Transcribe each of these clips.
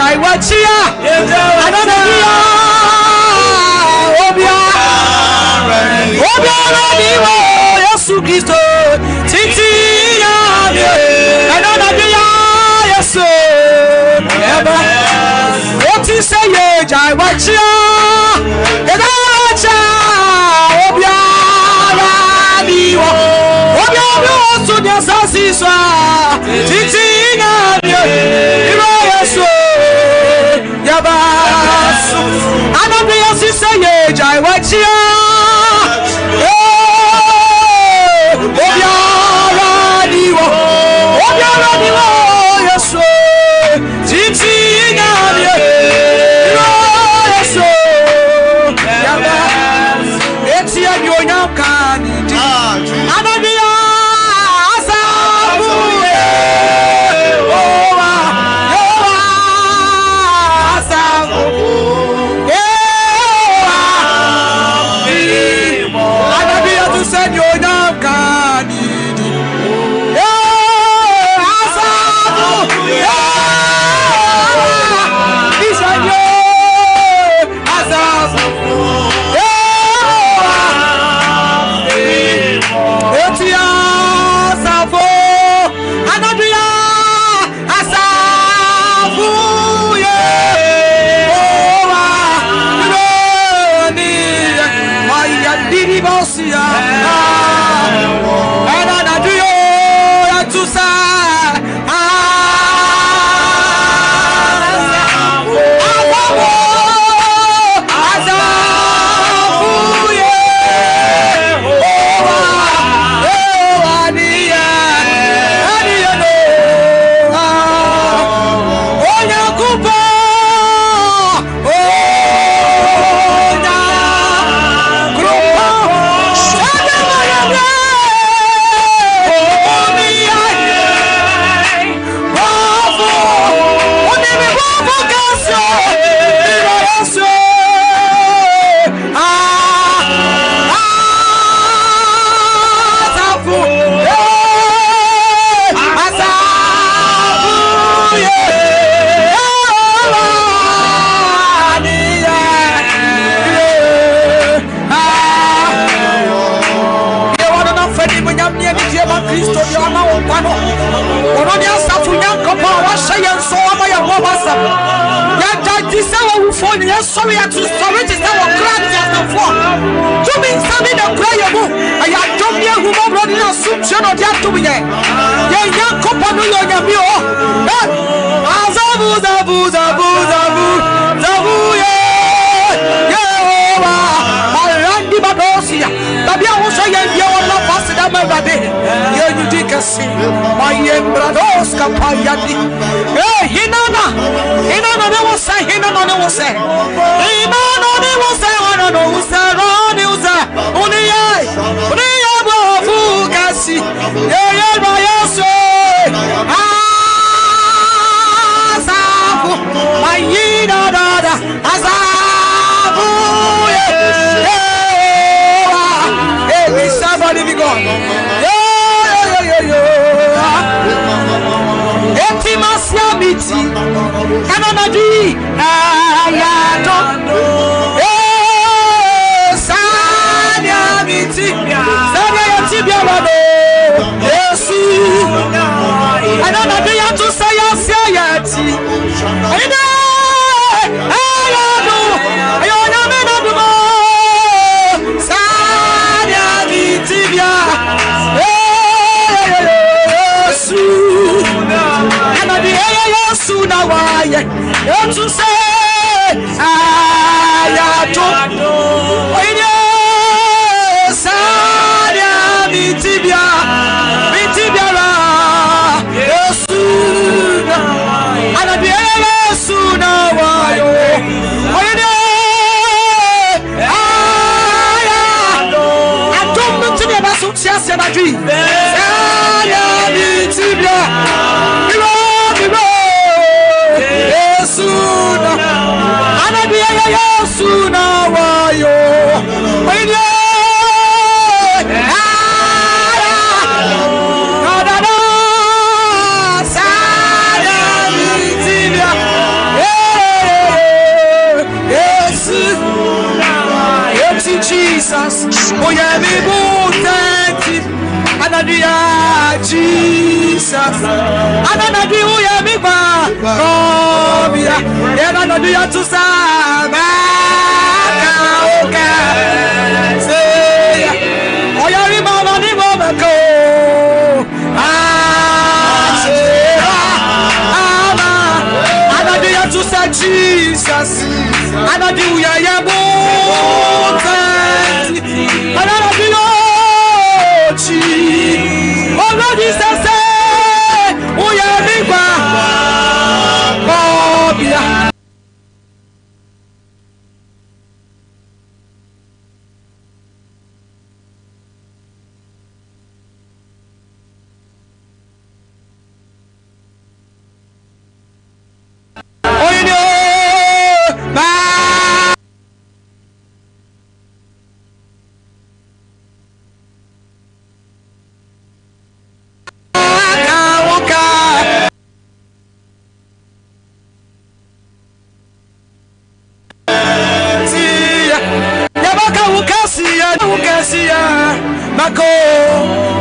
I watch ya. Yesu Kristo titi ya another day yesu eba what is say ye jai watch ya edacha obiara biwo obiara so dia sasi so titi ya yesu yaba another day yesu say ye jai watch ya sorry to sorry to say what crack just before. To be serving the prayer book. I had done here who are running a sumption of that to be there. Young company on your meal. Zabu, Zabu, Zabu, Zabu, Zabu, yeah, Randy Badosia. Tabia was a young love passed down my baby. You did a see my young brothers, Capayadi. Hey, Hinana, Hinana was saying, Hinana was saying. I don't know you to say yes, yes. I kase na dwi saya bitibia biwo Yesu na anabia Yesu na wayo oye Jesus, oh yeah, me thank you, Anadia Jesus, Anadia, oh yeah, me oh yeah, Anadia to Sama, say, oh yeah, remember the moment go, Anadia to say Jesus, Anadia, yeah, Mako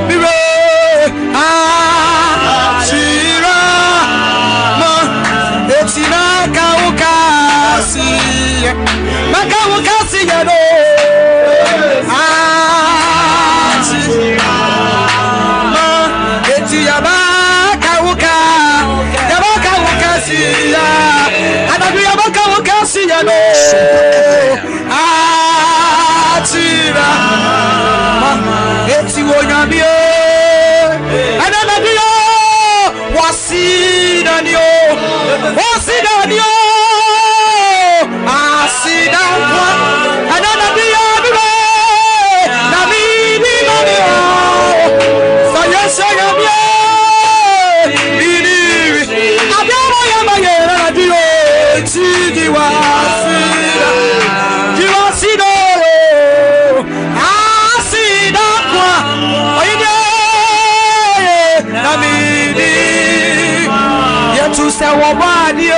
biro shira ma etina kaukasi makawukasi yano ma etia makawuka yabakawukasi ya anabi yabakawukasi yano Eti wonyamie ananadio wasidanio asidangwa ananadio bibe na mimi nanio sayesha yamie bini abiamo yamaye ananadio chidi wasida jiwasido to say what body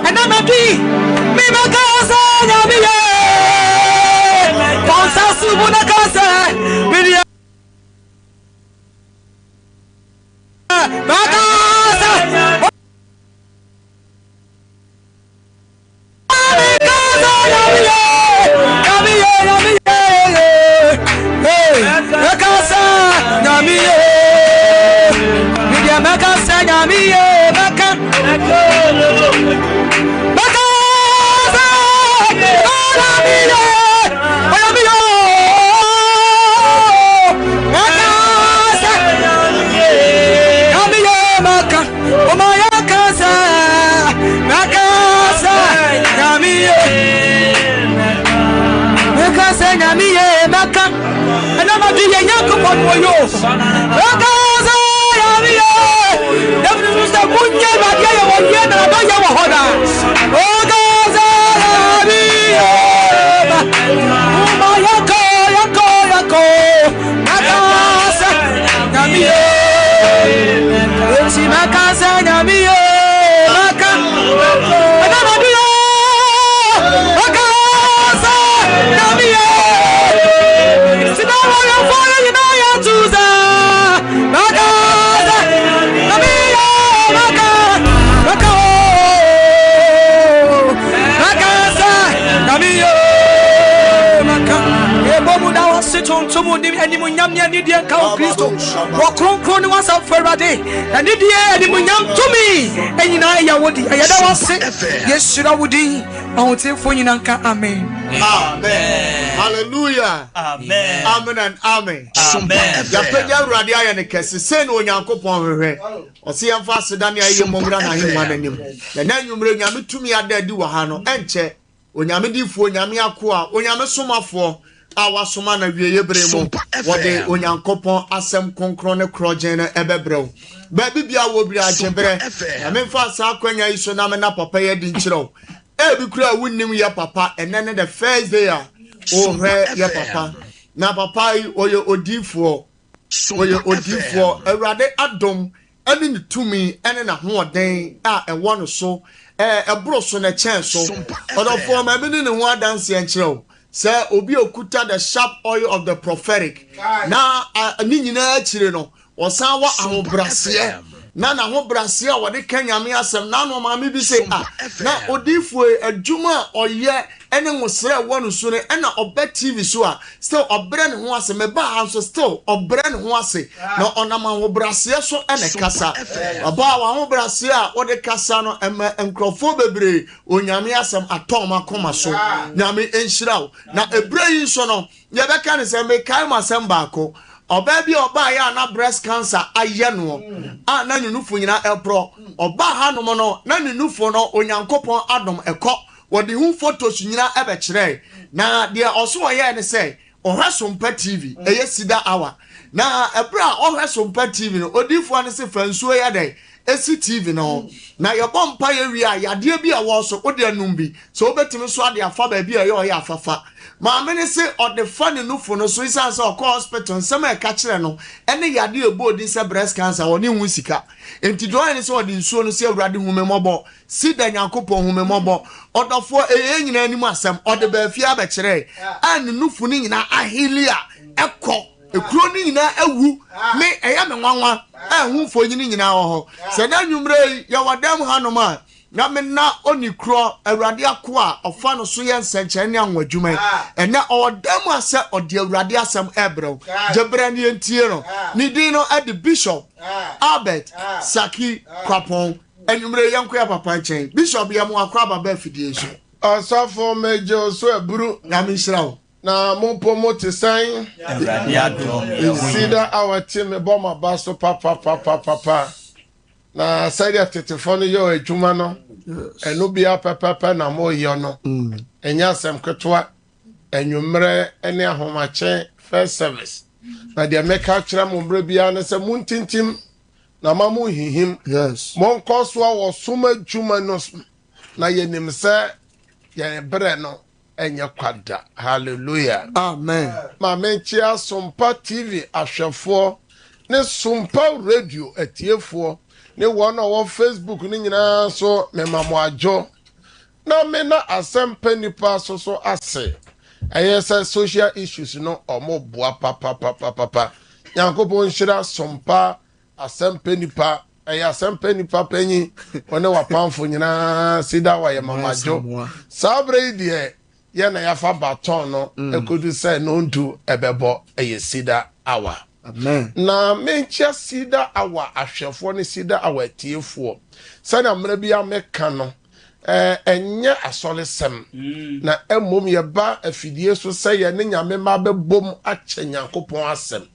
And I'm a bee. Me Macasa, Yamia. Ponsasu Bunacasa. Macasa. Yes, should I would amen. Amen. Hallelujah. Amen. Amen and amen. Amen. Yapenya radia ya ne kese se no Onyankopon hwehwe. O se yamfa sedane aye momra na hema nanim. Na nanwumre nyame tumi adadi wo ha no enche onyame difo onyame akoa onyame somafo awasoma na wieye bere mu wode Onyankopon asem konkron ne krogen na ebebrew. Ba bibia wo bia ajebre. Na memfa sa akwanya iso na me na papa ye di nkirew. Ebi kura wunnim ya papa enene the first day a o hwe ya papa na papa oye odifo awurade adom ene ne tumi ene na hoɔden a ɛwɔ no so ɛboro so na kyɛn so ɔdɔfo ma bi ne ho adanse nkyerɛw sɛ obi okuta the sharp oil of the prophetic na ni nyina akyire no ɔsan wa ahobrɛseɛ na ho brase a wode kanyame asem na no ma me bi se na odifo adwuma oyɛ ene ngosre wɔ no so ne na oba TV so a still obrɛ ne ho ase me ba ha so still obrɛ ne ho ase na onam ho brase so ene kasa aba wa ho brase a wode kasa no enkrofo bebre onyame asem atom akoma so nyame enhyiraw na ebre yi so no ye beka ne se me kai masem baako oba bi oba ya na breast cancer aye no na nunufo nyina epro oba ha no no na nunufo no Onyankopon adom ekọ wodi hu photos nyina ebe kire na de oso oye ne say ohwesompa TV eye sida hour na ebra ohwesompa TV no odifo ne se fansuo ya dai esi TV no na yebọ mpa ye wi a yade bi a wo so ode anum bi so obetimi so ade afa ba bi a ye oye afafa ma me ne se ode fa ne nufo no so isan se okọ hospital nsema e ka kire no ene yade ebo di se breast cancer woni hu sika enti do ene se ode nsuo no se awurade humemobọ sida Nyankopon humemobọ odofo nyina anim asem ode ba afia ba kire an nufo ni nyina ahilia ekọ ekuro ni nyina awu me eya me nwanwa hu fo nyina ho se na nwumre ya wadam hanoma na me na onikro awurade akoa ofa no so ye nsenche ne anwadwuma ene odam ase ode awurade asem ebrew jebre ne entie no ni din no at the Bishop Albert Saki Kwapon enwumre yankoya papa chen Bishop ya mu akwa baba fidie so asafo mejo so eburu na me nhyirawo na mompo mote san sida awati me boma baso papa na sadia tetefone yo adwuma no eno bia papa na mo yo no enya asem ketwa enwumre ene ahomache first service na de meka kira mo mbre bia ne se muntintim na mamu hihim yes mon koso a wo soma adwuma no na yenim se ye bre no enye kwada hallelujah amen ma menchi asompa TV ahwefo ne sompa radio atiefo ne wona wo Facebook ni nyina so me mamoajo na me na asɛmpa nipa so ase ɛyɛ sɛ social issues no ɔmo boa papa Nyankopɔn nhyira sompa asɛmpa nipa ɛyɛ asɛmpa nipa panyi ɔne wapamfo nyinaa sida wa yɛ mamajo saa bere yi deɛ yɛ na yafa baton no ekodu sɛ no ndu ɛbɛbɔ ɛyɛ sida awa Amen. na menkyia sida awa ahwɛfoɔ ne sida awa atiefoɔ sɛnea mmerɛ bi ameka no ɛnyɛ asɔlesɛm na mmom yɛba afidie so sɛ yɛne nyame ma bɛbom akyɛ Nyankopɔn asɛm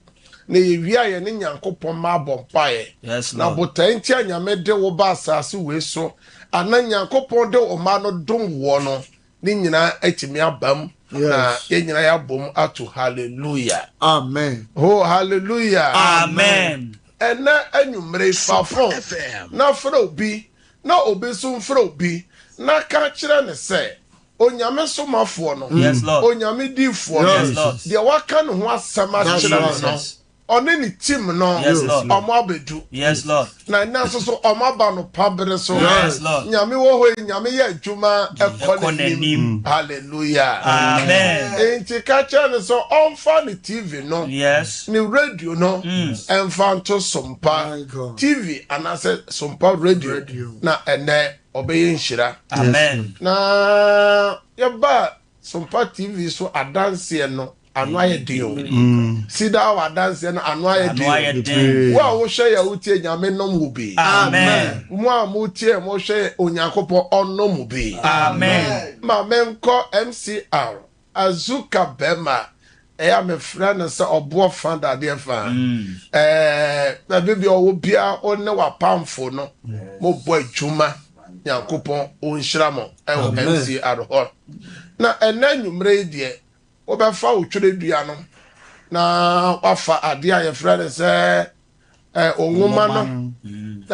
na yɛwie a yɛne Nyankopɔn ma abɔ mpaeɛ na botae nti a nyame de wo ba asase wei so ana Nyankopɔn de wo ma no dom woɔ no ne nyinaa atumi abam na yɛnyina yɛabom ato hallelujah Amen. Oh hallelujah Amen. ɛnɛ anwummere fafo na frɛ obi na obi so mfrɛ obi na ka kyerɛ ne sɛ onyame somafoɔ no onyame difoɔ no deɛ waka ne ho asɛm akyerɛ no ɔne ne team no ɔmo abedu na nna so ɔmo aba no pabere so nyame wɔ hɔ nyame yɛ adwuma ɛkɔ n'anim hallelujah amen enti ka kyerɛ ne sɛ ɔmfa ne TV no ne radio no ɛmfa nto sompa TV anaasɛ sompa radio na ɛnɛ ɔbɛyɛ nhyira amen na yɛba sompa TV so adanseɛ no ano ayɛ den sida awa adanseɛ no ano ayɛ den wo a wohwɛ yɛ wotie nyame nom wo bi amen mo a motie mo hwɛ Onyankopɔn ɔnom wo bi amen ma menkɔ MCR Azuka Bema ɛyɛ mefrɛ no sɛ ɔboɔ fa dadeɛ fa na bibia ɔwɔ bia ɔne wapamfo no mobɔ adwuma Nyankopɔn ɔnhyira mo ɛwɔ MCR hɔ na ɛnɛ nwummerɛ yi deɛ wobɛfa wo twere dua no na wafa adeɛ a yɛfrɛ no sɛ ɔnwoma no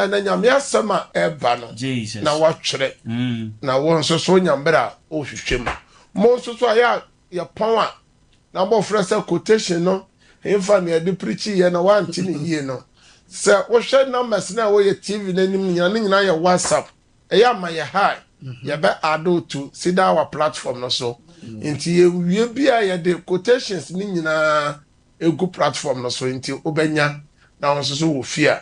na nyame asɛm a ɛba no na watwerɛ na wo nso so nyamberɛ a ɔhwehwɛ mu mo nso so a yɛpɔn a na bɔfrɛ sɛ quotation no ɛmfa ne yɛde preachi yɛ na wante ne yie no sɛ wohwɛ numbers na wɔyɛ TV n'anim nyina ne nyinaa yɛ WhatsApp ɛyɛ ama yɛ high yɛbɛ ado to sida our platform no so nti yɛwie bi a yɛde quotations ne nyinaa egu platform no so nti wobɛnya na wɔn nso so wɔ fie a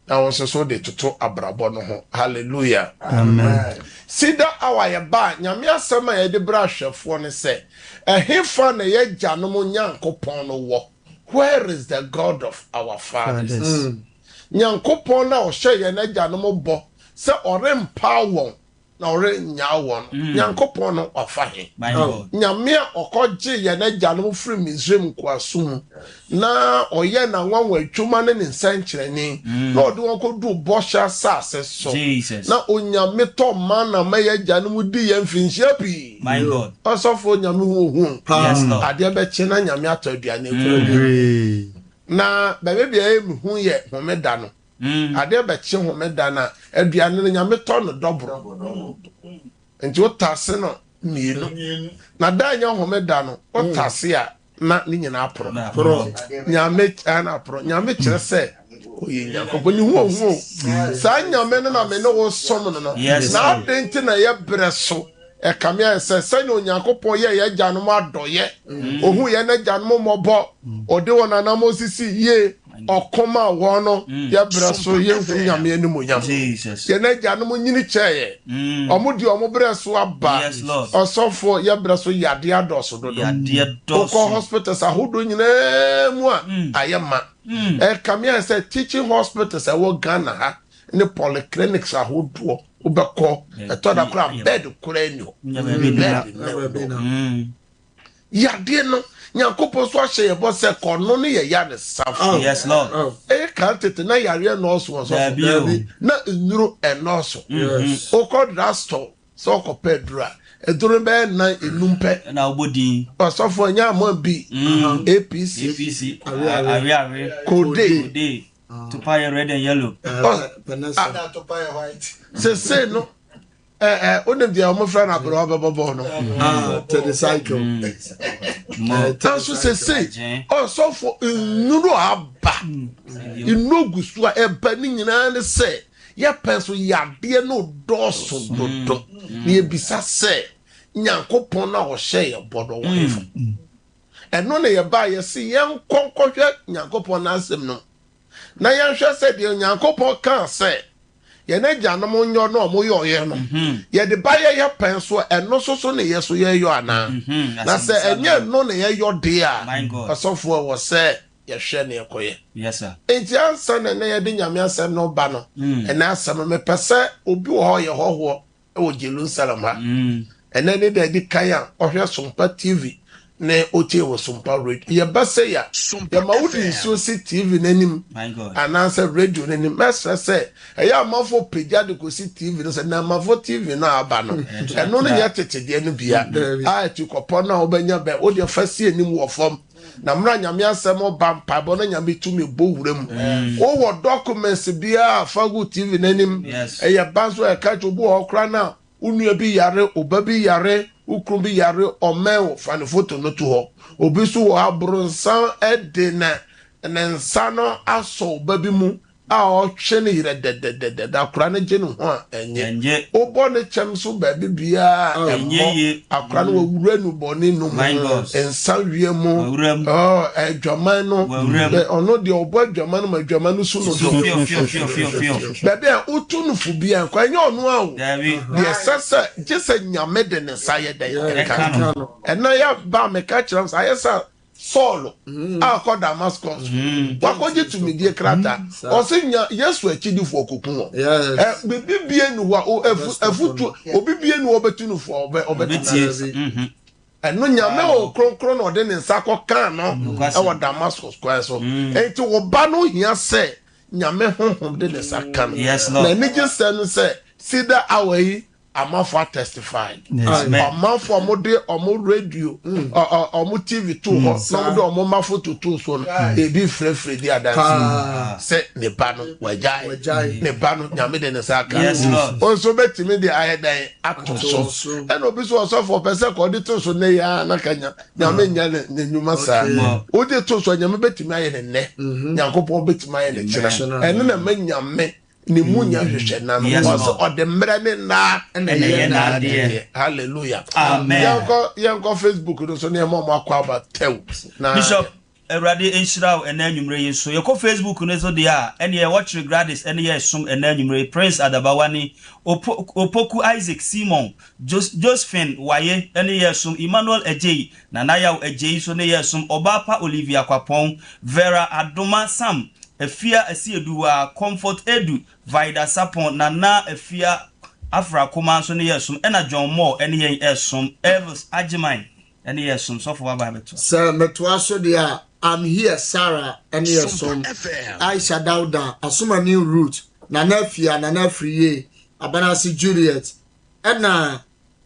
na wɔn nso so de toto abrabɔ no ho hallelujah amen sida awa yɛba nyame asɛm a yɛde bra ahwɛfoɔ ne sɛ ɛhefa na yɛgya no mo Nyankopɔn no wɔ where is the God of our fathers Nyankopɔn na ɔhyɛ yɛn agya no mo bɔ sɛ ɔrempa wɔn na ɔre nya wɔn Nyankopɔn no ɔfa he nyame a ɔkɔgye yɛn agya no firi Misraim nkoaso mu na ɔyɛ na nwanwa adwuma ne nsɛnkyerɛnne na ɔde wɔn kɔdu bɔhyɛ asase so na onyame tɔ ma na ma yɛ agya no mu di yɛn mfinhyia pii ɔsɔfo nyame hu adeɛ bɛkye na nyame atɔ aduane kuro na baabi bia yɛ hu yɛ homeda no ade bɛkye homeda na aduane no nyame tɔ no dɔboro nti wotase no mienu na da nya homeda no wotase a na ne nyina aporo nyame ana aporo nyame kyerɛ sɛ oye Nyankopɔn ni hu saa nyame no na me ne wo som no na adenti na yɛ brɛ so ɛkame ayɛ sɛ sɛne Onyankopɔn yɛ yɛgya no mu adɔyɛ ohu yɛ n'agya no mu mmɔbɔ ɔde wɔn nanam osisi yie ɔkoma wɔn no yɛbrɛ so yɛnhu nyame anim onyam yɛn agya no mu nyini kyɛɛ ɔmo de ɔmo brɛ so aba ɔsɔfo yɛbrɛ so yade adɔso dodo ɔkɔ hospitals ahodoɔ nyinaa mu a ayɛ ma ɛkame ayɛ sɛ teaching hospitals ɛwɔ Ghana ha ne polyclinics ahodoɔ wobɛkɔ ɛtɔ da kora bed kora ani hɔ yadeɛ no Nyankopɔn so ahyɛ yɛbɔ sɛ kɔno ne yɛya ne safo ɛyɛ kan tete na yareɛ nɔɔso wɔ so na nnuro ɛnɔɔso wokɔ drastore sɛ ɔkɔpɛ aduru a ɛduru bɛyɛ nan enum pɛ ɔsɔfo nyɛ ama bi APC kode Tupaya red and yellow. Tupaya white. Say no. Onem dia omo fra na bro bebo no. To the cycle. Tanso say so for nuru aba. Inogu so eba ni nyina ne say ye penso yade no doso dodo na ye bisa se nyankopon na wo hye ye bodo wo efo eno na ye ba ye se yen konkohwe nyankopon na asem no na yen hwe se de nyankopon kan se ye na gyanom nyo no mo yo ye no ye de ba ye penso eno so na ye so ye yo ana na se enye no na ye yo de a asofo wo se ye hwe na ekoye yes sir enti ansa na ye de nyame asem no ba no na asem me pese obi wo ho ye ho e wo Jerusalem ha ene ne de di kaya ohwe Sompa TV ne otie wo Sompa radio ye base ya ye ma wudi so si TV nanim my god anansa radio nanim message say e ya amafo pagya de ko si TV no say na amafo TV no aba no eno ne ye tete de no bia a ti kopo na obanya be wo de fasi anim wo fom na mra nyame asem bampa bo na nyame tumi bo wuram wo wo documents bia fagu TV nanim e ye banso e ka chobu okra na unu bi yare obabi yare ukru bi yare omen fa ne photo no to ho obi so wo abronsan ede na nsa no aso obabi mu a o hwe ne yire de da kura ne gye no ho enye obo ne kyem so ba bibia enye akura no wura nu boni no ensa wie mu adwaman no ono de obo adwaman no adwaman no so no do bebe utu no fu bia kwa enye ono a wo de sasa gese nyame de ne saye de ka ena ya ba me ka kyerem saye sa Saul akọ Damascus wakoje tumidie krata osinya Yesu akidifo okukun bibie nu wa efutu obibie nu obetunu fo obetunu eno nyame o kronkron no de ne nsakọ kan no e wa Damascus kwa so enti wo ba no hia se nyame honhom de ne sakan na ni gese no se sida awai amafo testify amafo amode omo radio omo TV to ho no de omo mafo to so no ebi frefre di adansi se ne ba no wajai ne ba no nyame de ne saka onso betimi de ayedan atoso e no bi so for person ko de to so ne ya na kanya nyame nya ne nyuma sa o de to so nyame betimi aye ne ne nyankopon betimi aye ne kira ene na manyame ni munya hwehwe na no o de mra ne na ene na de hallelujah amen yanko Facebook no so ne mo akwa ba tew na Bishop Erade Enshiraw ena nwumre yeso yeko Facebook no so de a ene ye watch Gladys ene ye som ena nwumre Prince Adabawani Opoku Isaac Simon Josephine Waye ene ye som Emmanuel Ejei Nanayaw Ejei so ne ye som Obapa Olivia Kwapon Vera Adoma Sam Efia Esieduwa Comfort Edu Vida Sapon Nana Efia Afra Kuma so ne yesum ena John Moore ene yen esum Elvis Ajiman ene yesum so for ba beto sir metwa so dia I'm here Sarah ene yesum Aisha Dauda Asuma New Route Nana Efia Nana Friye Abanasi Juliet ena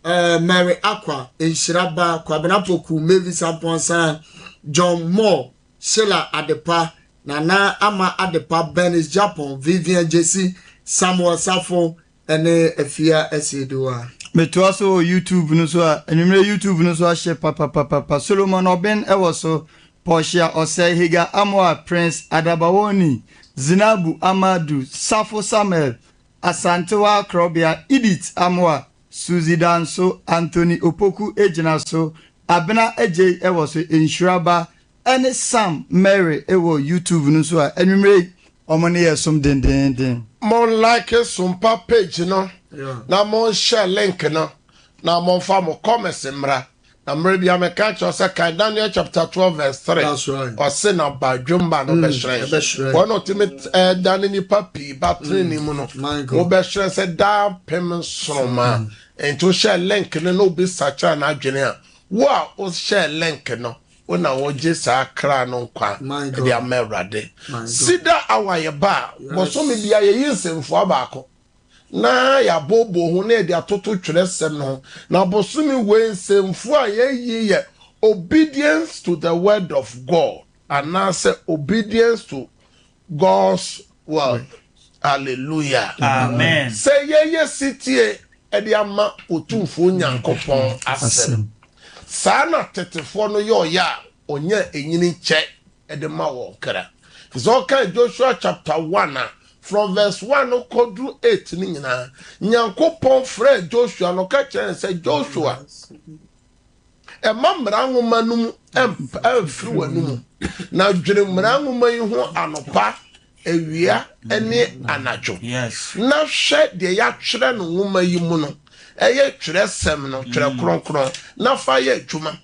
Mary Aqua Enshiraba Kwabenapoku Mavis Aponsan John Moore Sheila Adepa Nana Ama Adepa Benis Japan Vivian Jesse Samuel Safo ene Efia Esiedua metwa so YouTube no so enwumre YouTube no so ahye papa Solomon Oben ewoso Portia Osei Higa Amoa Prince Adabawoni Zinabu Amadu Safo Samuel Asantewa Krobia Edith Amoa Suzy Danso Anthony Opoku Ejina so Abena Ejei ewoso Enshiraba ene Sam Mary ewo YouTube no so enwumre omone yesom den mo like Sompa page no na mo share link no na mo fa mo comments mra na mra bia me ka cho say Daniel chapter 12 verse 3 that's right o se na ba dwumba no be shre one ultimate dan ni papi battery ni mu no o be shre say da pem sroma ento share link no be search na adwene a wo a o share link no ona woje sa kra no kwa de amerade sida awaye ba boso me bia ye yinsemfo abako na ya bobo hu na de atoto tweresem no na boso me wensemfo a ye obedience to the word of God and now say obedience to God's word. Hallelujah. Amen. Say ye sitie e de ama otumfo nyankopon asem. Sana tetefo no yo ya onya enyini che edema wo kra. Zoka Joshua chapter 1 from verse 1 no kodru 8 ni nyina Nyankopon frɛ Joshua no ka kyerɛ sɛ Joshua mmara nwoma num emfiri wanum na dwene mmara nwoma yi ho anopa ewia ene anajo na hwɛ de ya twere no nwoma yi mu no eye twere sem no twere kronkron na fa ye adwuma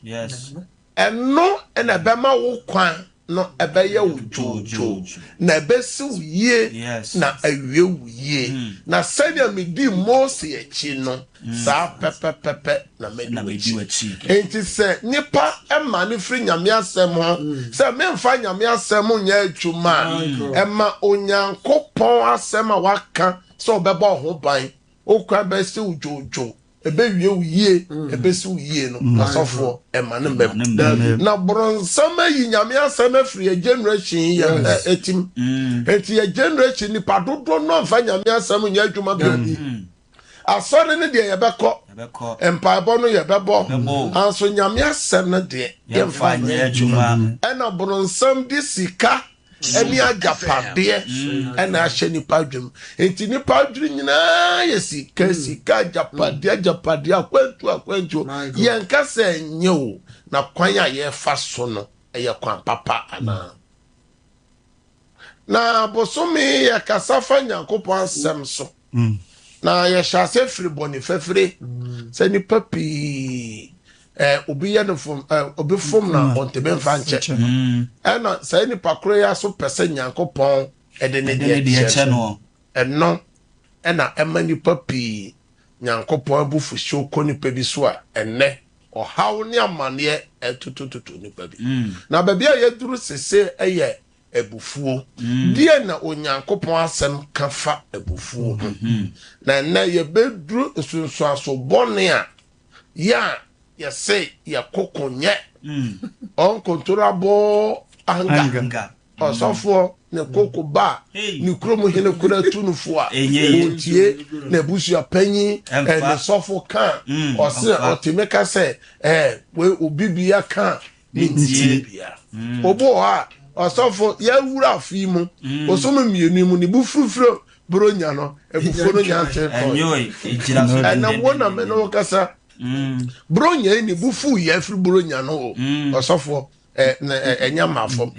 eno ena bema wo kwan no ebeye wo jojo na ebesi wo yie na awie wo yie na sɛnea medi Mose echi no saa pepepepe na medi echi enti sɛ nipa ema ne firi nyame asɛm ho sɛ memfa nyame asɛm nya adwuma ema Onyankopɔn asɛm a waka sɛ obɛbɔ ho ban okwa bɛsi wo jojo ebe wie uye ebe si uye no asofo ema ne mbem na bronsama yi nyame asema free generation ya etim enti ya generation ni padodo no mfa nyame asema nya adwuma bi asore ne de ye beko empire no ye bebo anso nyame asema de ye mfa nya adwuma ena bronsam di sika eni ajapade ena ahye ni padwem enti ni padwiri nyina yesi kasika ajapade akwantu yenka se nyew na kwan a ye fa so no eye kwan papa ana na bosomi ye kasafa Nyankopon asem so na ye hyase firi boni fefere se ni papi obi ya no from obi from na ontebe mfa nche na say ni pakro ya so pese Nyankopon ede ne de che no eno na emani papi Nyankopon abufu shoko ni pebi so a enne ohaw ni amane etutututu ni pebi na babia ye duru sese eye ebufuo die na Onyankopon asem kafa ebufuo na na ye beduru sunsu aso bone a ya yes say ya kokonye uncontrollable anger osofo ne kokoba ni kromo hene kura tunufo a otie na busu apanyi ne sofo kan ose otimeka say we obibia kan ntie bia obo ha osofo ya wura afimu osomo mienu mu ni bufurufuro bronya no ebufo no nyanche ko na wona me no kasa bronya ni bufu ye afri bronya no osofo enya mafom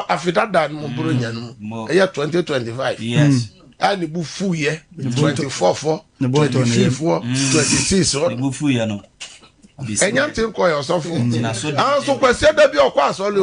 afidada mo bronya no eya 2025 yes ani bufu ye 24 25 26 bufu ye no enya tin ko yo osofo anso kwese da bi okwa asole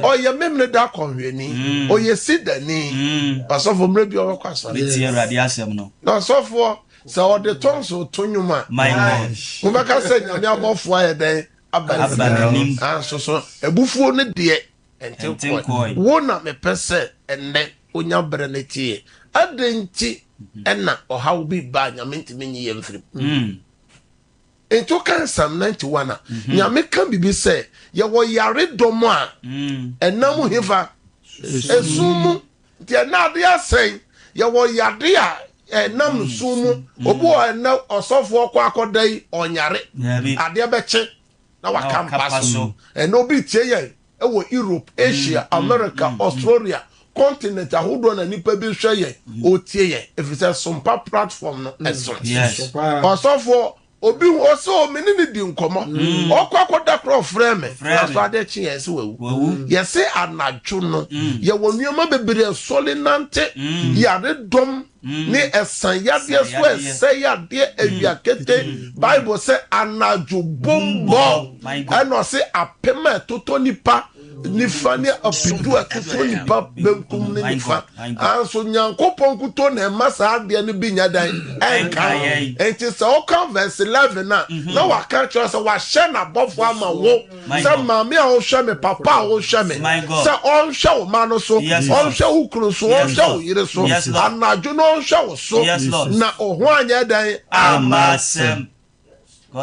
o ye memne da konhweni o ye sidani osofo mre bi okwa asole beti erade asem no osofo sa o de tonso tonyuma my god mo baka se nyame abofo aye den abani so ebufuo ne de enten ko wo na me pese enne onya bre ne tie adanti enna ohaw bi ba nyame ntimi nyi ye mfiri ento kan Psalm 91 nyame kan bibi se ye wo yare domo a enam hefa esumu de na de asen ye wo yade a enam sumu obo na osofo kwa akodai onyare ade beche na wakampa so eno bi tie ye wo Europe Asia America Australia continent ahodo na nipa bi hwe ye otie ye efise sompa platform no eso osofo obi oso menini di nkomo okwakoda kro frame aso ade chi yesi wewu yesi anajo no ye wonuoma bebere sole nante yade dom ni esan yade so ese yade awiakete Bible say anajo bombo eno se apema toto nipa nifani apidu akuto nipa benkum ne nifa anso Nyankopon kuto na masa ade ne binya dan enka enti se o kan verse 11 na wa ka cho se wa hye na bofo ama wo se mame a wo hye me papa a wo hye me se on hye wo ma no so on hye wo kru so on hye wo yire so anajo no on hye wo so na oho anya dan amasem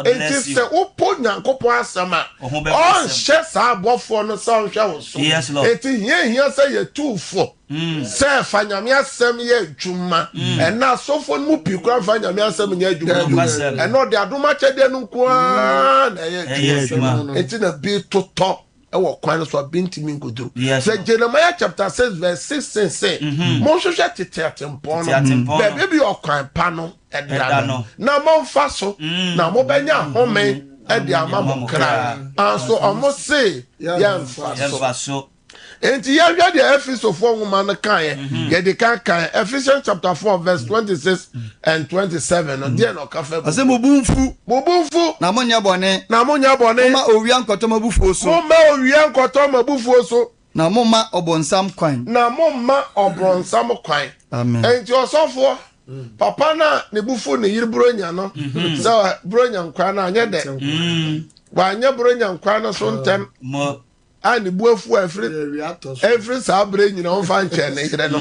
it is the open Nyankopon asama on share sa bofo no sa hwe wo so it here say ye tufo say fa nyame asem ye adwuma na sofo mu pikura fa nyame asem ye adwuma no de adoma chede no kwa na ye adwuma it na bi toto ɛwɔ kwan so abintimi nkoduru Yes, so Lord. Jeremiah chapter 6 verse 16 say mo hwehwɛ tete atempɔn no baabi bi ɔkwan pa no ɛda no na momfa so na mobɛnya home ɛde ama mo kra anso ɔmo se yɛmfa so enti yɛhwɛ deɛ Efesofoɔ nwoma no kaeɛ yɛde kan Ephesians chapter 4 verse 26 and 27 no deɛ na ɔka fa ɔsɛ mobumfu na monyɛ bɔne moma owia nkɔtɔ mabufuo so na moma ɔbɔnsam kwan amen enti ɔsɔfoɔ papa na ne bufu ne yiri bronya no sɛ bronya nkwa na anyɛ dɛ wanyɛ bronya nkwa no so ntɛm a ne buafu every saa bre nyina ɔmfa nkyɛn ne yere no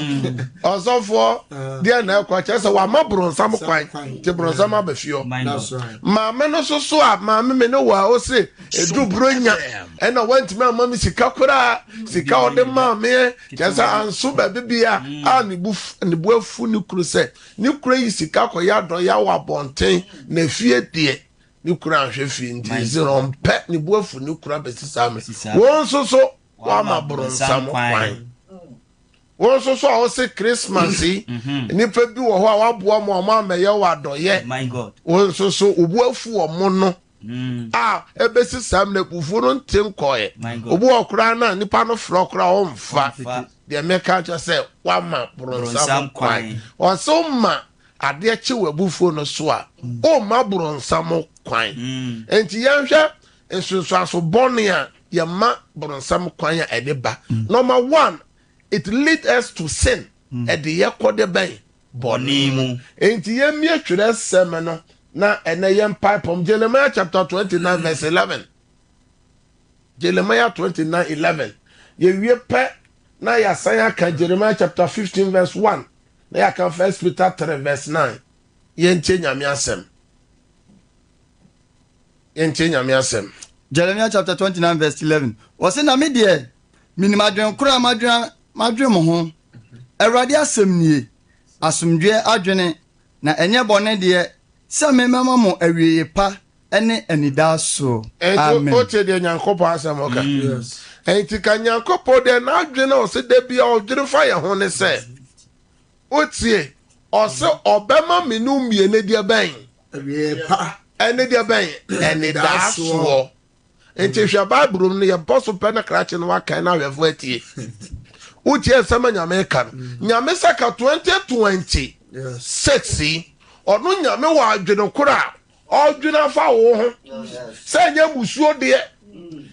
ɔsɔfoɔ deɛ na ɛkɔ kyerɛ sɛ wama bronsam kwan te bronsam abafio maame no so a maame me ne wɔ a ɔse edu bronya ɛna wantumi ama me sika koraa sika ɔde maame kyerɛ sɛ anso baabi bia a ne buafu ne kuru sɛ ne kuru yi sika kɔyɛ adɔ yɛ wɔ abɔnten na fie deɛ ni kura ahwe fi nti zero mpɛ ni buafu ni kura besisa me won so wa ma bronsam kwan won so a wo se Christmas yi nipa bi wo ho a waboa mo ma meyɛ wa doye my God won so obuafu o mo no ebesisa me na bufu no ntem koye obu okura na nipa no fro kura o mfa de meka cha se wa ma bronsam kwan o so ma ade kye wabufuo no so a o ma bronsam kwan enti yanhwɛ nsunsuaso bɔne a yɛma bronsam kwan a ɛde ba number 1 it lead us to sin ɛde yɛkɔ de bɛn bɔne mu enti yɛmie twerɛ sɛm no na ɛnɛ yɛn pipom Jeremiah chapter 29 verse 11 Jeremiah 29:11 yɛwie pɛ na yɛasan aka Jeremiah chapter 15 verse 1 na yɛaka 1 Peter 3 verse 9 yɛntie nyame asɛm Jeremiah chapter 29 verse 11 wɔse na me deɛ minim adwen koro a madwen mo ho Awurade asɛm nie asomdwe adwene na ɛnyɛ bɔne deɛ sɛ memema mo awieye pa ɛne anida so amen ote deɛ Nyankopɔn asɛm ɔka enti ka Nyankopɔn deɛ na adwene ɔse da bia ɔdwene fa yɛ ho ne sɛ otie ɔse ɔbɛma me no mmiene deɛ bɛn awieye pa ɛne deɛ bɛn ɛne daasoɔ enti hwɛ Bible no yɛ bɔ so pɛ na krakye no waka na awɛfo atie wotie sɛma nyame ka no nyame sɛ ka 2026 ɔno nyame wɔ adwene koro a ɔdwene afa wo ho sɛ nyɛ musuo deɛ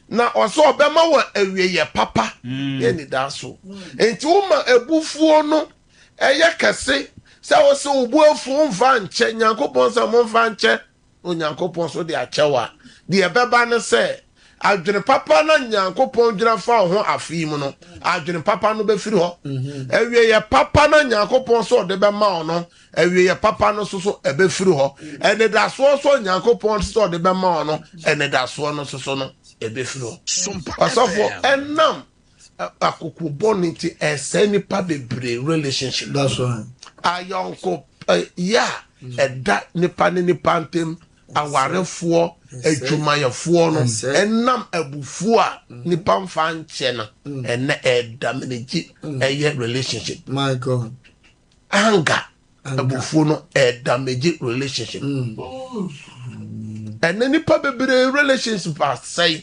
na ɔsɛ ɔbɛma wɔ awieyɛ papa ɛne daaso enti woma abufuo no ɛyɛ kɛse sɛ wo sɛ obuafu mfa nkyɛ Nyankopɔn sɛ mo mfa nkyɛ Onyankopɔn so de akyɛw a deɛ bɛba ne sɛ adwene papa na Nyankopɔn dwena fa ho afei mu no adwene papa no bɛfiri hɔ awieyɛ papa na Nyankopɔn so de bɛma wo no awieyɛ papa no so ɛbɛfiri hɔ ɛne dasoɔ so Nyankopɔn so de bɛma wo no ɛne dasoɔ no so no ɛbɛfiri hɔ ɔsɔfo ɛnam akoko bɔne nti ɛsɛ nipa bebree relationship that's right ayɔnko ɛda nipa ne nipa ntem awarefoɔ adwumayɛfoɔ no ɛnam abufuo a nipa mfa nkyɛ no ɛnɛ ɛda menegye ɛyɛ relationship my God anger abufuo no ɛda megye relationship ɛnɛ nipa bebree relationship asɛe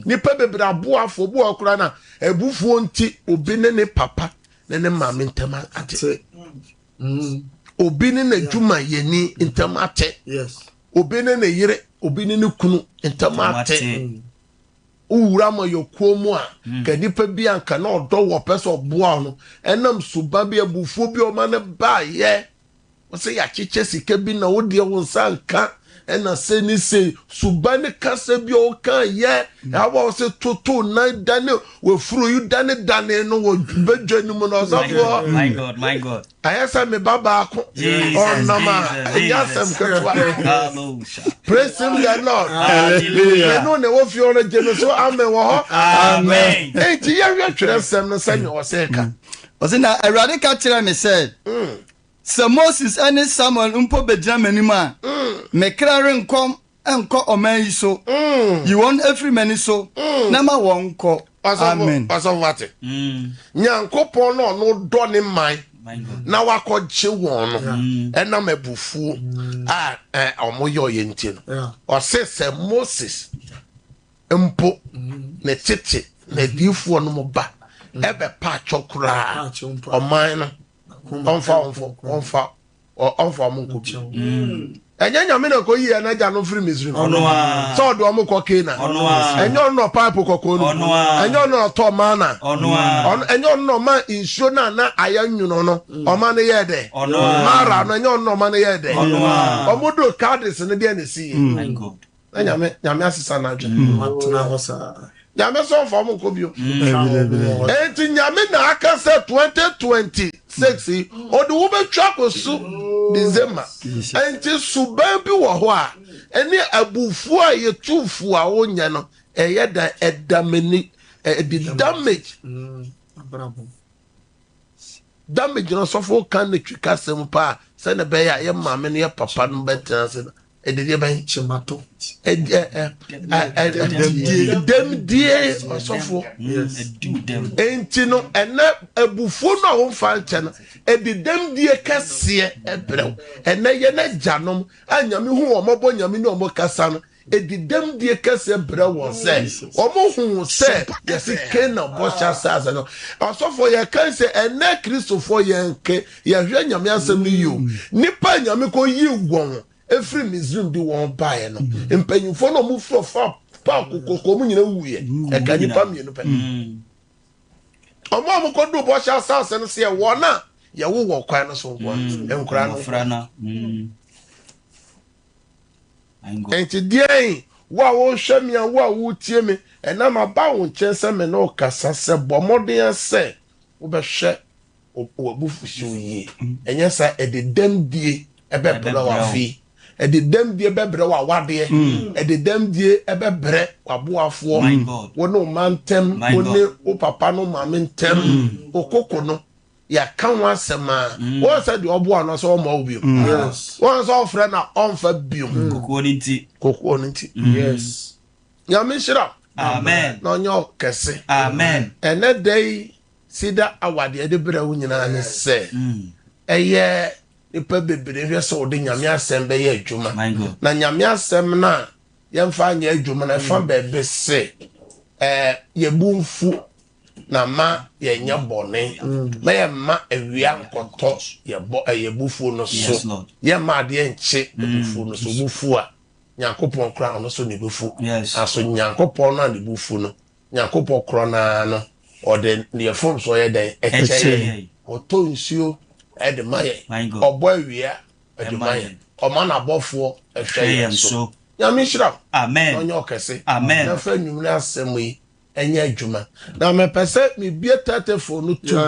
nipa bebree aboafo bu akora na abufuo nti obi ne ne papa ne ne maame ntɛm ate obi ne na adwuma yɛni ntɛm ate yes obi ne ne yere obi ne ne kunu ntɛm ate owura ma yɛkuo mu a ka nipa bi anka na ɔdɔ wɔ pɛ sɛ ɔboa no ɛnam suba bi abufuo bi ɔma ne baayɛ wɔsɛ yɛakyekyɛ sika bi na wodeɛ wo nsa nka ɛna sɛ ne se suba ne kasa bi ɔka yɛ ɛwɔ sɛ toto na dane wafuro yu dane no wɔ badwa no mu na ɔsɔfoɔ my God ayɛ sɛ me ba baako ɔnam a ɛnyɛ asɛm ketewa praise him the Lord hallelujah ɛno na ɛwɔ fie ɔno gye no so amen wɔ hɔ amen enti yɛhwɛ twerɛ sɛm no sɛnea ɔsɛ ka ɔsɛ na Awurade ka kyerɛ me sɛ sɛ Moses ɛne Samuel mpo bɛgyina m'anim a mekra renkɔm enko oman so you want every man so na ma wonko amen aso vate nyankopon no do ne man na wakọgye won no ena mabufu omoyo ye ntino o se Moses mpo ne tete na difuo no moba ebe pa chokura oman no onfa munko enya nyame na ko yi na ja no free Misrim so do mo ko Kena enya no pipe kokko no enya no to mana enya no ma insuo na ayanwuno no o ma ne ye de mara no enya no ma ne ye de o modo cards ne de na si nyame asisa na adwe matuna hosa nyame so for mo ko bio enti nyame na aka se 2026 o de wo betwa kosu December enti suban bi wo ho a eni abufu a yetufu a wonya no eye da edamani the damage no so for kan na twika sem pa se na be ya ye mama ne ye papa no betan se edede ban chimato dem die osofo enti no ena abufu no wo fa nche no ededem die kase ebrew ena ye na janom anyame hu omobo nyame ne omo kasa no ededem die kase ebrew wo se omo hu se yesi Kena bosha saza no osofo ye kan se ena Kristofo ye nke ye hwe nyame asem no yiu nipa nyame ko yiu won every Misrim di won bae no empanyufo no mu fro fa pa kokoko mu nyina wuye e ka nipa mienu pe omo ko do bo sha sase no se ye wona ye wo kwan no so won enkura no frana enti die wa wo hwamia wa wo tie me ena ma ba wo nkyese me no kasa se bomoden se wo be hwe obufu shi oyi enye sa ededem die ebe bro wa fi ededem die ebe bro wa wade ededem die ebe bre wa boafo wo no mantem wo ne o papa no mamentem okoko no ya kan wasema wo se de obo ano so ma obi yes wo so ofre na onfa biom kokko nti yes ya mishira amen no nyo kese amen ene dei sida awade ede bra wo nyina ne se eye ipa bebere hwe so de nyame asem be ye adwuma na nyame asem na yemfa anya adwuma na fa bebe se yebumfu na ma ye nya bone na ye ma awia nkoto ye bufu no so ye ma de enche bufu no so bufu a Nyankopon kra no so ne bufu aso Nyankopon na ne bufu no Nyankopon kra na no o de ne form so ye den eche o to nsuo e de maye obo awia e de maye o ma na bofo e hwe so nyame hira amen onye okese amen na fa nwumre asem yi enye adwuma na me pese me bie tatefo no tu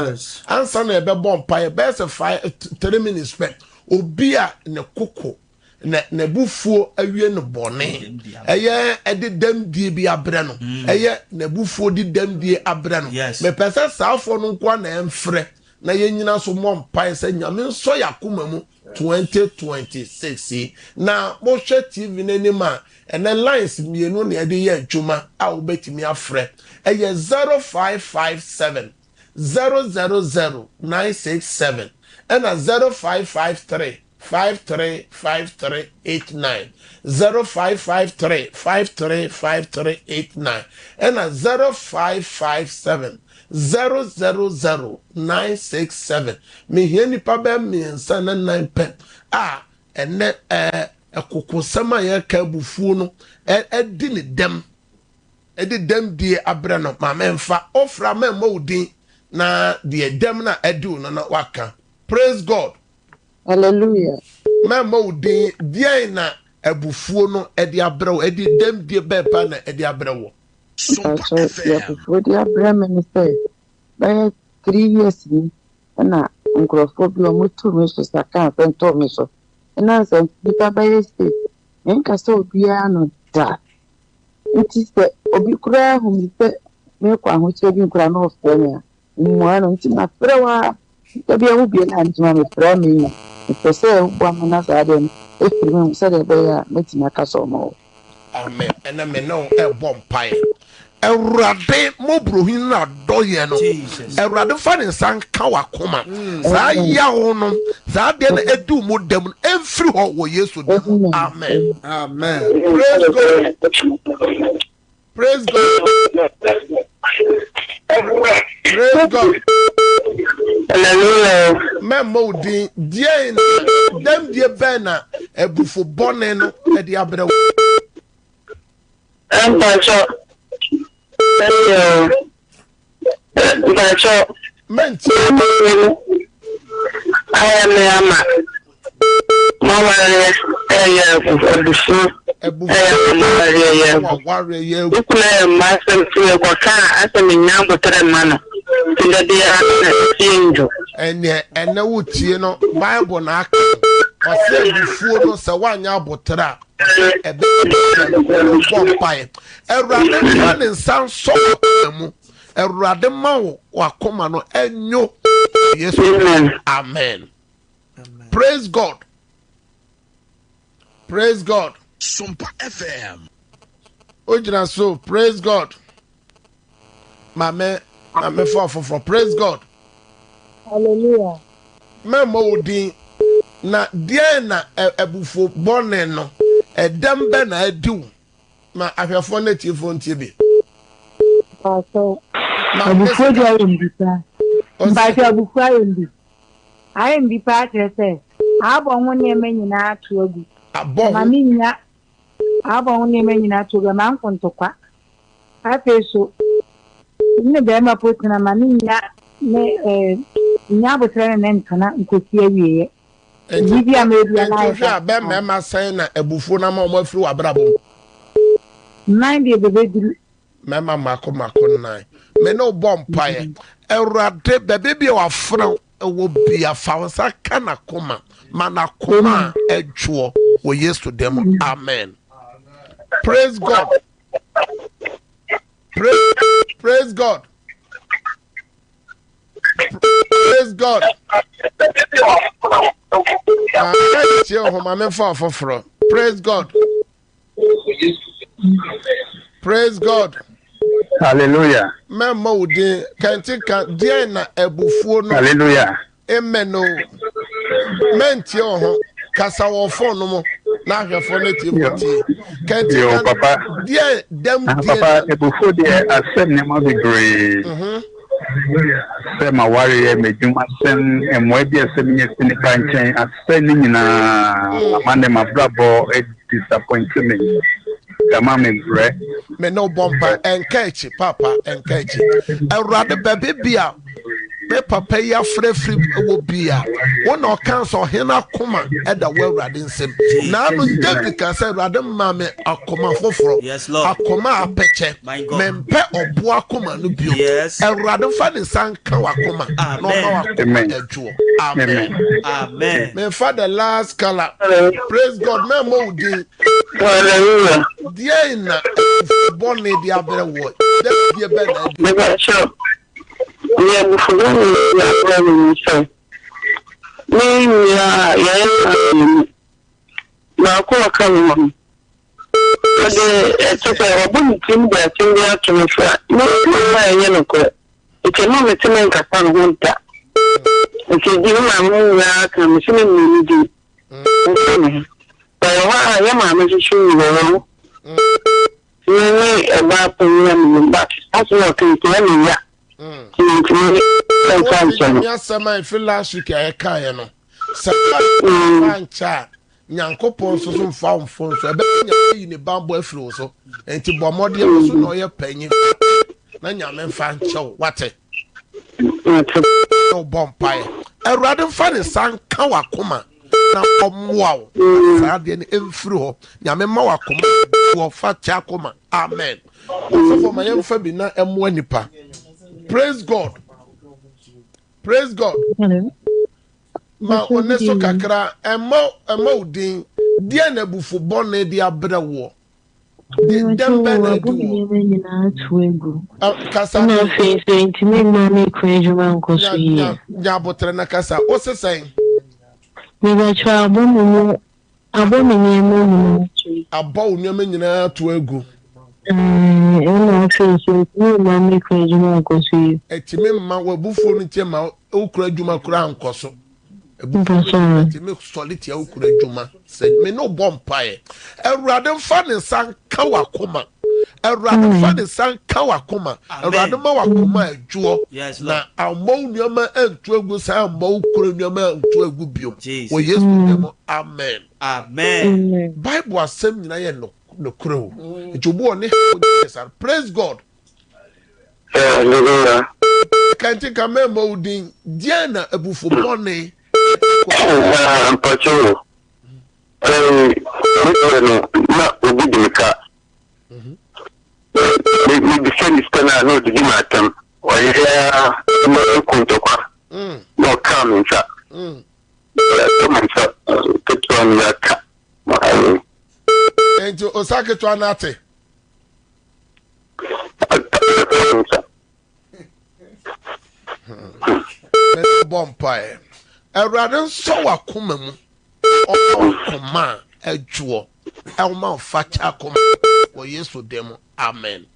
ansa na ebe bompa e be se 3 minutes pe obi a ne koko na bufuo awie no bone eye ededam die bi abre no eye na bufuo di dam die abre no me pese saafo no kwa na emfre na yenyina so mompa se nyame nso yakoma mu 2026 na mo hwe TV n'anima ene lines mienu na ede ye adwuma a obetimi afre eye 0557 000967 ena 0553 535389 0553535389 ena 0557 000967 me hieni pa be miensa na 9 pen ene ekokosama ye ka bufuo no edi ne dem die abre no ma memfa ofra memma odin na die dem na edu no na waka praise God hallelujah memma odin die na abufuo no edi abre wo edi dem die be pa na edi abre wo so before the Abraham say by 3 years na microphobia mutu me so saka pento me so na say bita by say enka so bia no da it is the obi kura hu mi pe me kwa hu che bi kura no fo me mo ano nti na frewa bia hu bia na nti ma me frame me pese u bwa na sa dem e frame se de be ya metina ka so mo amen ena me no e bom pai Erade mo brohin na doye no Erade fa ne san ka wakoma za ya wo no za de na edu mo dem every ho wo Yesu dem amen Amen. Praise God. Praise God. Hallelujah. Memo din die dem die bena ebufo bone no e di abere Pacho. Pacho. Menti. I am Mama. Mama ene wutie no Bible na aka ose bufuo no se wanya abotra ebe bompai Erade man nsan so mu Erade ma wo akoma no enyo Yesu amen. Praise God. Praise God. Sumpa FM. Ojina so praise God. Mame for praise God. Hallelujah. Memo udin na die na ebufo bone no edem be na adu na ahwefo na tifo ntie bi. So abufo dia yimbipa. Mbati abufo ayimbi. Ayimbipa trese. Abo nwone menyina atu agu. Abo. Mami nya abo nwone menyina atu agu ma nkontokwa. Afeso. Nne be ma potina mami nya ne nya botre ne ntana nkosi awiye. Bibi amedia na ya be mema sen na ebufo na ma o afiri wabrabo. Nine de bebe Mema mako nine. Me no bompaye. Erade bebe bi wa fra wo bia fa kana koma mana koma edwo wo Yesu dem amen. Praise God. Praise God. Praise God. Praise God. Praise God. Hallelujah. Memo de kantika die na ebufuo no. Hallelujah. Amen no. Menti ho kasa wo phone no mo na ahwefo na timoti. Kantika papa. Die dem die. Papa ebufuo de asem ne ma begree. Say my warrior me juma sem emwe bi asem nye sinika nchen asem ni nyina amane ma brabo e disappoint me. Kama me bre me no bomba enkechi papa enkechi Erade bebe bia me papa ya frefri wo bia wona cancel hena koma eda wo Erade nsem na no David ka say Erade ma me akoma foforo akoma apeche me mpe obo akoma no bio Erade fa ne sanka wakoma no ma wakoma ejuo amen me for the last color praise God me mo di hallelujah die na born di abere wo de die be na di me sure we are before we are running so me ya na ko kan ade to say obun tim da tim ya to me fa no ma ya no ko e no me tim nka pan hunta e ke di ma mu ya kan me sime ni di wa ya ma me shu wo ni e ba po ni me ba aso no kan ko ni ya ya sama fi last week ya kai no sama ancha nyankopon so mfa mfo so ebe nya yi ne bambo afiri so enti bomode so no ye panyi na nyame mfa nche wate no bompai Erade mfa ne sanka wakoma na omwa sa de ne emfiri ho nyame ma wakoma wo fa cha akoma amen so for my mfa bi na emwa nipa. Praise God. Praise God. Ma oneso kakra emo udin die na bufu bone di abere wo. Di dembe na du. Kasa na face intimi na me kwenjuma nkoso yi. Ya botre na kasa. O se sen. Me ba chwa bomu Abo me nyama ni. Abo unyama nyina to egu. Na face ni ma me kwa juma nkoso. Etime ma wabufuo no tie ma okura dwuma kura nkoso. Etime solid ya okura dwuma. Se me no bompae. Ewurade mfa ne sanka wakoma. Ewurade mfa ne sanka wakoma. Ewurade ma wakoma adwo. Na ammo nyama antu egu sa ammo okura nyama antu egu biom. O Yesu nemo. Amen. Amen. Bible asem nyina ye no kuro. Ejobo ne praise God. Hallelujah. Kanti kama modin Diana ebufu bone. Pacho. Na ubidimika. Mi biseni stana no dimatam. Wa ya ma kuntokwa. No kaminsa. Kaminsa tetwan yaka. Ento osake to anate. Bompae. Ewurade so wakoma mu. Okoma adwo. Elma facha koma. O Yesu demo. Amen.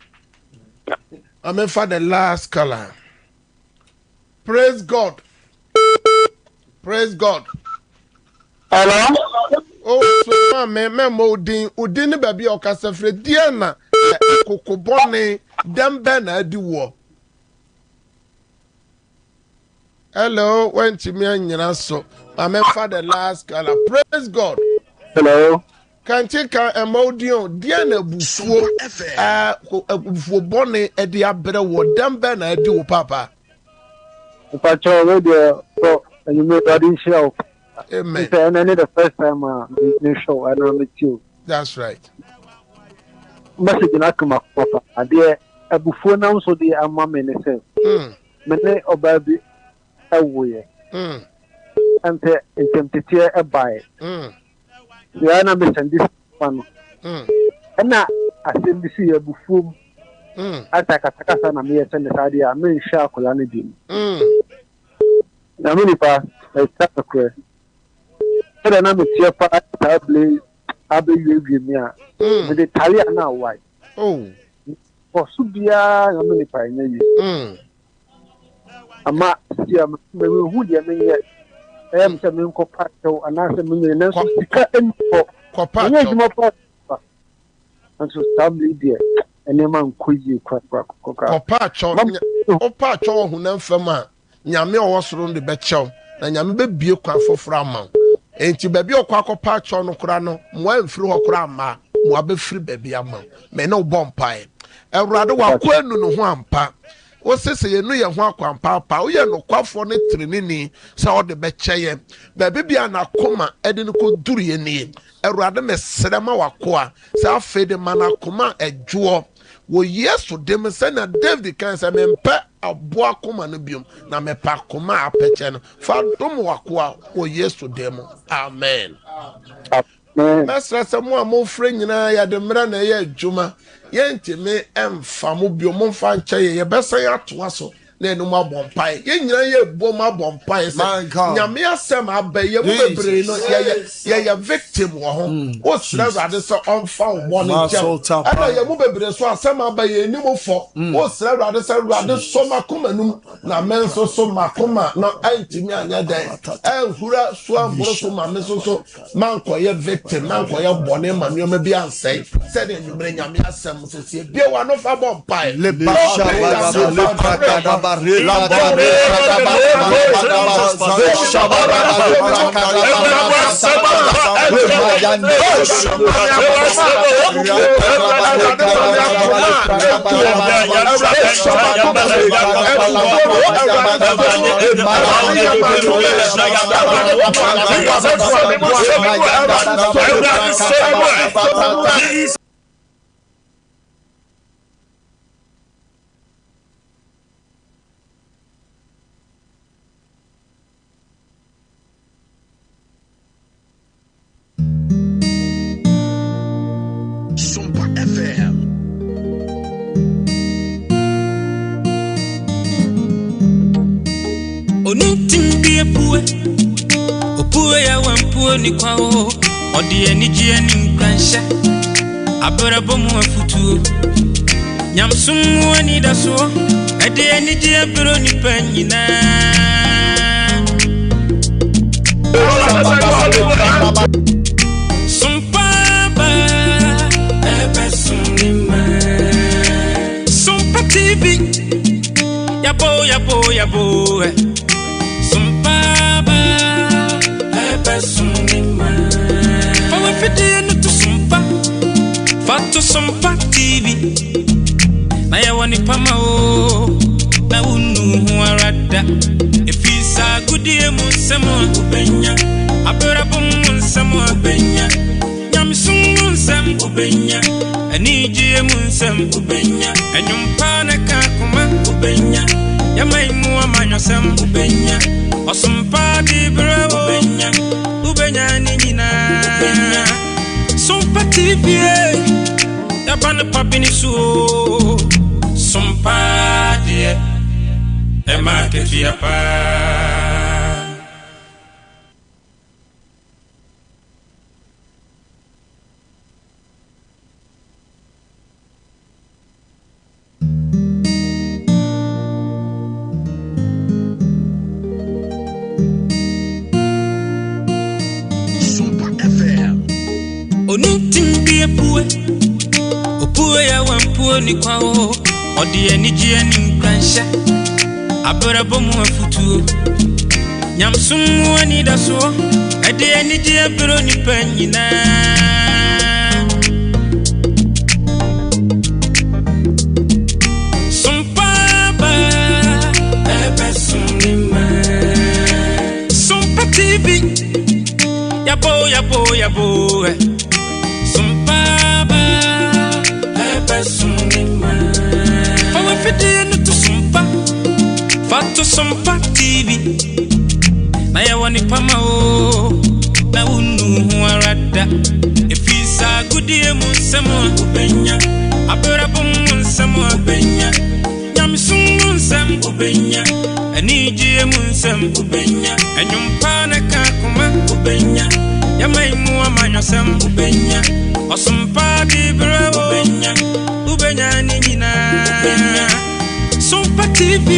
Amen for the last color. Praise God. Praise God. Hello? Oh, so me udin baby okasa fre Diana kokobone dembe na adiwo. Hello, when me anyina so. Amen for the last color. Praise God. Hello? Can't take a modion Diana bufuo bufuo bone edi abere wo dembe na adiwo papa. Pacho radio so you made that show. Amen. It's the first time this show I know with you. That's right. Message na kuma papa. Ade abufuo na so de ama me ne se. Mene obabi awoye. Ante entemptie e bai. Ya na me send this one. Na asembisi abufuo. Ataka na me send sade a me sha akola ne dim. Na me nipa exactly. Ede na me tie pa table abewie mi a. Me de tali na why. Oh. Osu bia na me nipa nya yi. Ama si am me hu de me ye. Se me nko pa to anase me ne na so sika enko. Ko pa to. Nya pa. Anso table dia. Ene man koyi kwa. Opacho opacho hu na mfam a nyame owosoro de bechew na nyame bebie kwa foforo ama enti baby okwa akopa acho no kora no mo amfiri ho kora ama mo abefiri baby ama me no bompae Ewurade wakwa anu no ho ampa wo sese ye no ye ho akwampa pa wo ye no kwafo ne trenini sa wo de beche baby bia na koma ede no ko duru ye ni Ewurade mesrema wakoa sa afede mana koma adwo wo Yesu dem se na David kan se mempe aboa koma no biom na mepa koma apeche no fa dom wakoa wo Yesu dem. Amen. Mesra se mo amofre nyina ya de mra na ye adwuma ye ntime emfa mo biom mo mfa nche ye besa ya to aso na enum abompai ye nyina ye bom abompai se nyame asem abaye mo bebre no ye victim wo ho o sra rade so onfa wo no nche ana ye mo bebre so asem abaye ni mo fo o sra rade so makoma num na men so makoma no antimi anya den ehura so ambro so ma me so man ko ye victim man ko ye bone ma no ma bi ansai se de nyumre nyame asem so se bi wa no fa bompai le ba La Onitimbi epue opue ya wampue ni kwao odi eniji ani kransha abrabo mu afutuo nyamsum ani daso edi eniji abro ni panyina Sumpaba ebe sunima Sumpa TV Yabo Sumpaba ebe sunima Fawe fide no to sumpa Fatu Sumpa TV Na yawani pama o Na unu huarada Efisa gudie musemo ubenya Abrabum munsemo ubenya Nyamsum munsem ubenya Aniji munsem ubenya Enyumpana kakuma ubenya Yamaimu amanyosem ubenya Osumpa dibra ubenya Ubenya ninina ubenya Sumpa TV Yabana papini suo Sumpa die Ema kefia pa Onitimbi epue Opue ya wampue ni kwao Odi eniji eni mkransha Abrabo mu afutuo Nyamsum ani daso Edi eniji abro ni panyina Sumpaba ebe sunima Sumpa TV Yabo Sumpaba ebe sunima Fawe fide no to sumpa Fatu Sumpa TV Na yawani pama o Na unu huarada Efisa gudie munsemo ubenya Abrabum munsemo ubenya Nyamsum munsem ubenya Aniji munsem ubenya Enyumpana kakuma ubenya Yamaimu amanyosem ubenya Osumpa dibra ubenya Ubenya ninina ubenya Sumpa TV